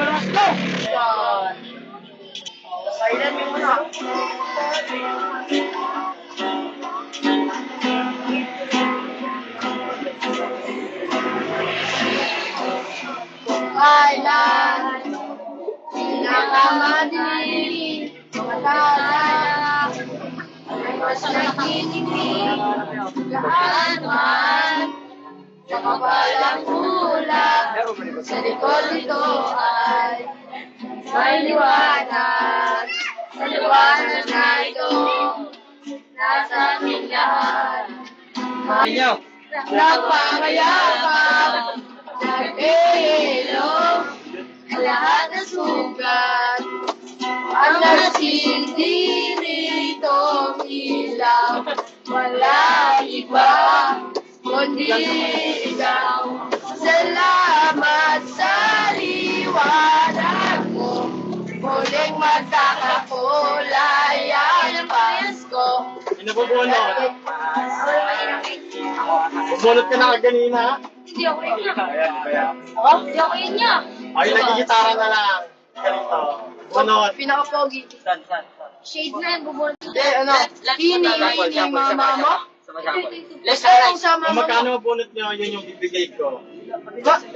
malakas ko! Silent mo muna. Kailan pinakamadali mga tala ay mas nakikinig lahat man sa kapalang ulap sa likod nito ay may liwanag sa liwanag na ito nasa aming lahat nagpamayabang nag-ihilo lahat ng sugat ang nagsindi nitong ilaw wala iba kundi ikaw salamat sa liwanag mo muling magkakakulay ang Pasko Nabubunot. Bubunot ka na kanina? hindi ako yun niya Ako? hindi ako yun niya Ay, nagigitara na lang. Ganito. Bunot. pinaka-pogi San? shade na yan bubunot hini mama mo Let's ay sa Kung mama magkano mo mabunot nyo, yun yung bibigay ko.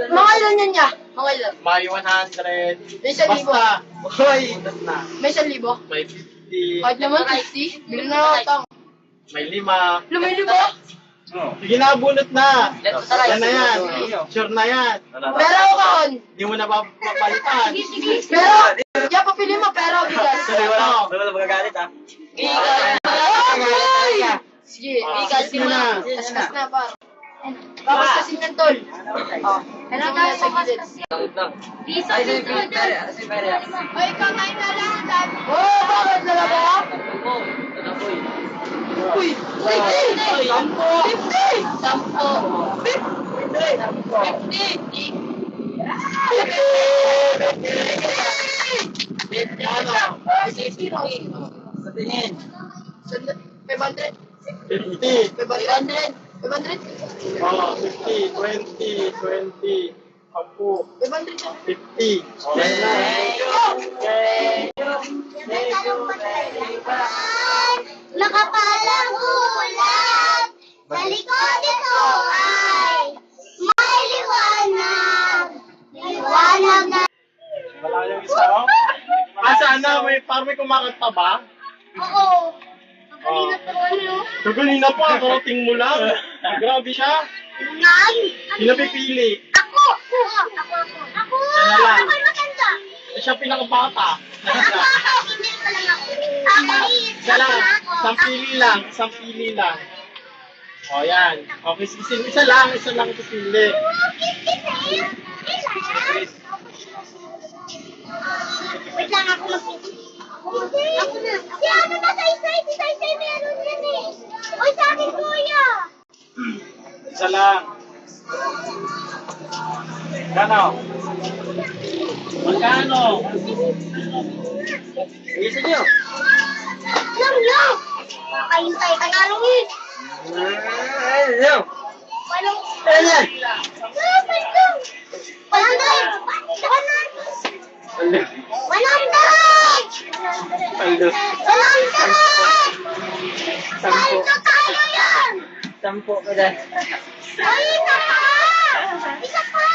mga ilan yan niya mga ilan May 100. may 1,000 Basta. Hoy! Bunot na. may 1,000 May 50. kahit naman 50 bilhin na lang May 5. lumili ba? Sige na, bunot na. Let's try. Yan na yan. Sure na yan. pero ako kahon Hindi mo na papalitan. pero yeah papili mo pero bigas Wala magagalit ah. sige Bigas mo na. kaskas na pa tapos kasi ng tol ano tayo sa gilid piso Oy, kamay na lang dad. Oh, bakit lalaba ka? Uy, 50! 50. Sa tingin. 500. 50. 500. Oh, 50, 20, 20. 500. 50. Yan na. Nakapalang ulat sa likod ito ay may liwanag. Liwanag na. Wala yung isa, oh. Sana may parang may kumakanta ba? Oo. Kanina pa ano? Kanina pa, karating mo lang. Grabe siya. Nang. Sino pipili? Ako. Ako. Yan lang. Ako'y maganda. Siya pinakabata. Ako. Hindi pa lang ako. Ako. Isa lang. Isang pili lang. O, yan. Okay, isa lang pipili. Wait lang ako mag-isip. Ako na. Si ano ba sa isay? Si Saysay meron yan eh. Uy, sa akin kuya. Isa lang. Magkano? Isa niyo. Lang. Kakahintay ka na lang eh. Walang... Ayan. Walang drive. Walang drive. Saldo tayo yan. 10 ka dyan. Ay, isa pa.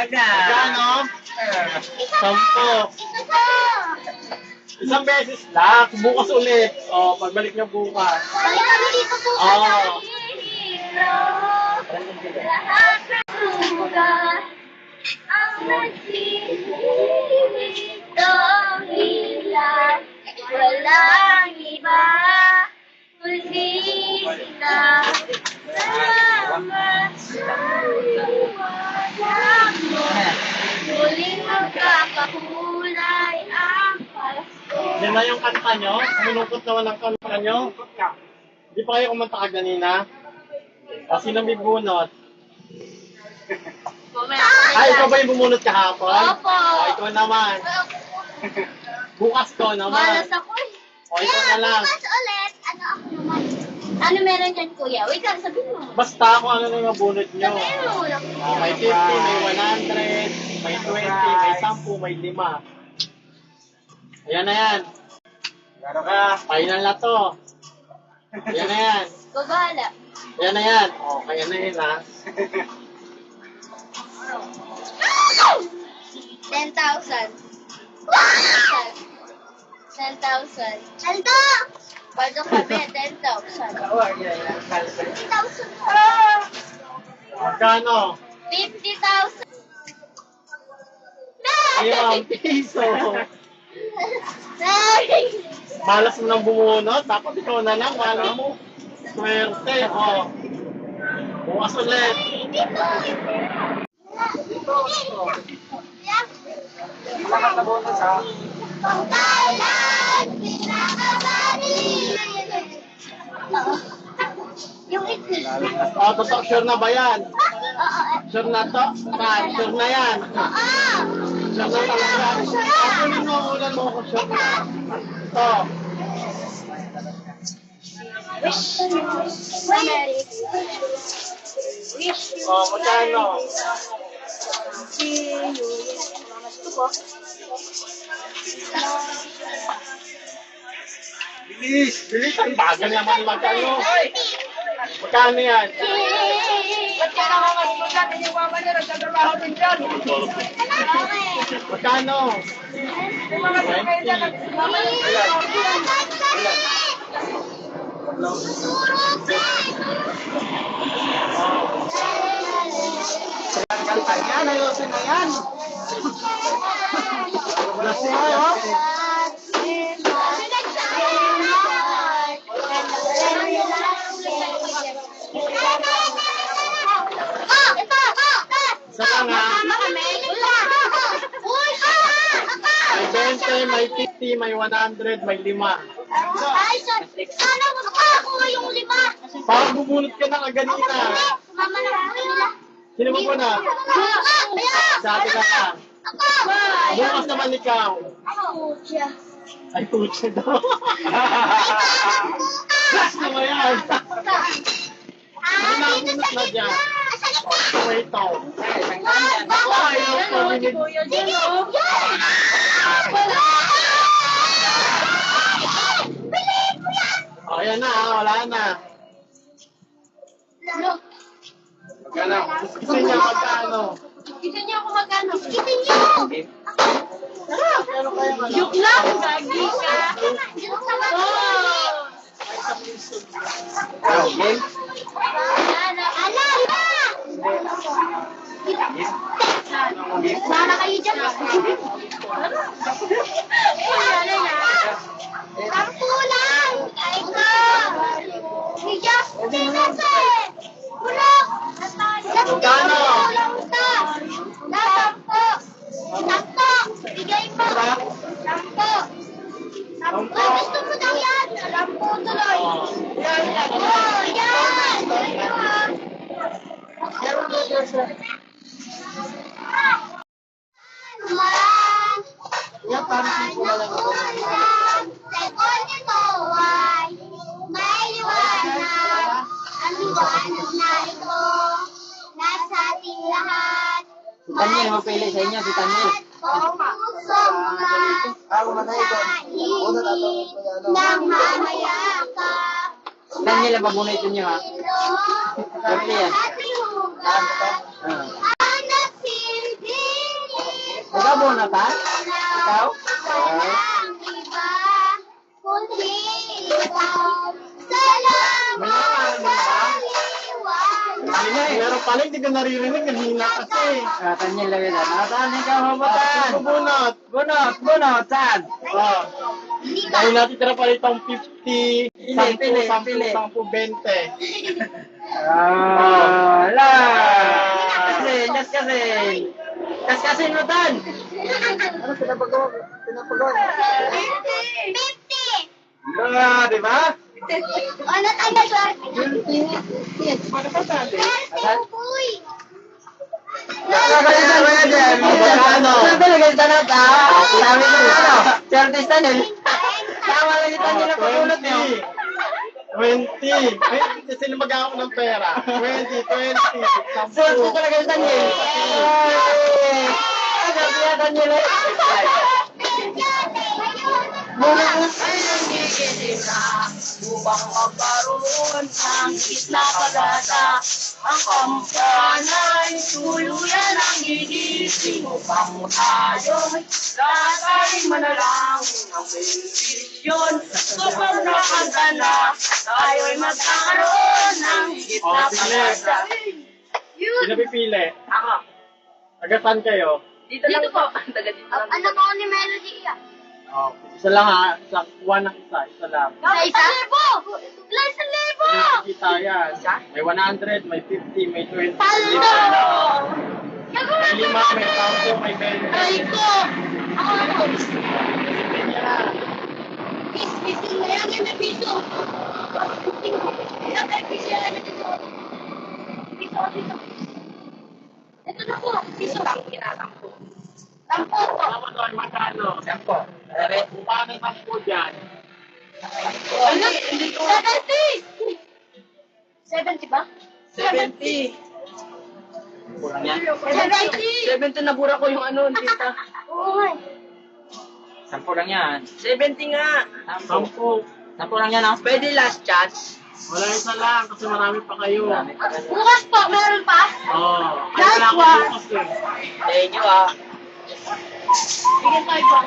Magkano? Isa 10. Isang beses lang. Bukas ulit. O, pagbalik niyo bukas. Balik kami dito po. Oo. Lahat ng sugat ang nagsisilip ng ilan. Walang iba kundi sila. Salamat sa liwanag mo. Muling magkakakulay ang Pasko. Yan na yung kanta nyo. Minungkot naman ang kanta nyo. Hindi pa kayo kumanta ka ganina. Kasi nang may bunot. Ay, ikaw ba yung bumunot kahapon? Opo. O, ikaw naman. Bukas ko naman. Malas ako eh. O, ikaw na lang. Bukas ulit, ano ako naman? Ano meron dyan, kuya? Wait lang, sabihin mo. Basta kung ano na yung bunot nyo. Sabihin mo muna. May 50, may 100, may 20, may 10, may 5. Ayan na yan. Garo ka. Final na to. Ayan na yan. Babahala. Ayan na yan. O, kaya na yun ha. 10,000. 10,000. Aldo! Pwede kami, 10,000. Magkano? 50,000. Ayun, piso. Malas mo nang bumunot. Dapat ikaw na lang. Malas mo. Swerte. O. Bukas ulit. Nakatabonos ha. Pangkalan, pinakabali. Yung ito. O, totoo. Sure na ba yan? Sure na to? Sure na yan. Sure na talaga. Ulan mo ako sure na. Ito. O, magkano? Bilis! Bilis! Ang bagal naman magkano. Magkano yan? Ba't ka nakakasulat? Hindi yung mama niya nagtatrabaho din dyan. Magkano? 20. Yan, ayusin na yan. Lasing kayo? Saka nga, may 20, may 50, may 100, may 5. Ay, sana makakuha yung 5. Parang bubunot ka na kaganina. Mama na ako nila. Sino mo na? Sabi ka na. Bukas naman ikaw. Ay, putya daw. Last naman yan. Ano na ang bunot na dyan? Wait, ito. Ako, ayaw ko. Ayan na, wala na. Magkano? Gusto niya magkano? Kita niyo ako magkano? Kita niyo! Joke lang! Gagi ka! Game? Sana kayo dyan. Sampu lang! Ito! Hiya! Kasi! Bulok! Magkano? Sampu! Sampu! Bigay mo! Sampu! Sampu! Gusto mo daw yan! Sampu tuloy! Oh, yan! Yan, parang simple lang ako. Sekon nito ay may liwanag. Ang liwanag na ito nasa ating lahat. Si Tanya, mapili sa inyo, si Tanya. Kung puso mga kainin ng mamayakap. Tanya lang pabunutin nyo ha. Pwede yan. Ang nagsilbi Magabunot ha? Ikaw? walang iba kundi ikaw. Salamat sa liwanag. Meron pala, hindi ka naririnig. Kanina kasi. Tanya lang yun. Saan ikaw mabatan? Bubunot. Bunot, saan? Oh. Dahil natin tira pa itong 50, 10, 10, Pili. 10, 20. Ala! Kaskasin mo tan! Ano pinapagawa? 50! Ah, di ba? Ano tayo, sir? Paano pa tayo? Uy! Nakakalitan mo yan dyan. Magkano? Nakakalitan na ta. Sabi ko ano? Si artista nun. Nakakalitan nyo na pagulot nyo. 20. Ay, sino mag-ako ng pera? 20, 20, 10. Suot ko talaga yung tanyo. Sabihan nila. Bukas. Ay nanggigilid na upang magkaroon ng isla pagata. Ang kampanay tuluyan ang gigising upang tayo'y lahat ay manalangin ng bendisyon. Kapag nakanta na, tayo'y magkakaroon ng isla pagata. Sino pipili? Ako. Taga-saan kayo? Dito lang po. Taga dito lang. Ano mo ni Melody ah? Oh, isa lang ha. Kuha ng isa lang. Isa libo! Isa libo! Kita yan. May 100, may 50, may 20. Paldo! May 5, may 10, may 20. Ay ko! Ako na po. Piso na yan, may piso. Ilang may piso yan, may piso. Piso. Ito na po, piso lang, kinatampo. Tampo po. Tama to, magkano? 10. Sabi. Kung paano yung 10 dyan? Ano? Hindi ko. 70 ba? 70. Kurang yan. 70! 70 nabura ko yung ano, dito. Oo nga. 10 lang yan. 70 nga. 10. 10 lang yan ah. Pwede last chance. Wala isa lang kasi marami pa kayo. Bukas po, meron pa? Oh. Ay, Last wala ko one. bukas eh. Thank you ah. Bigyan tayo ba?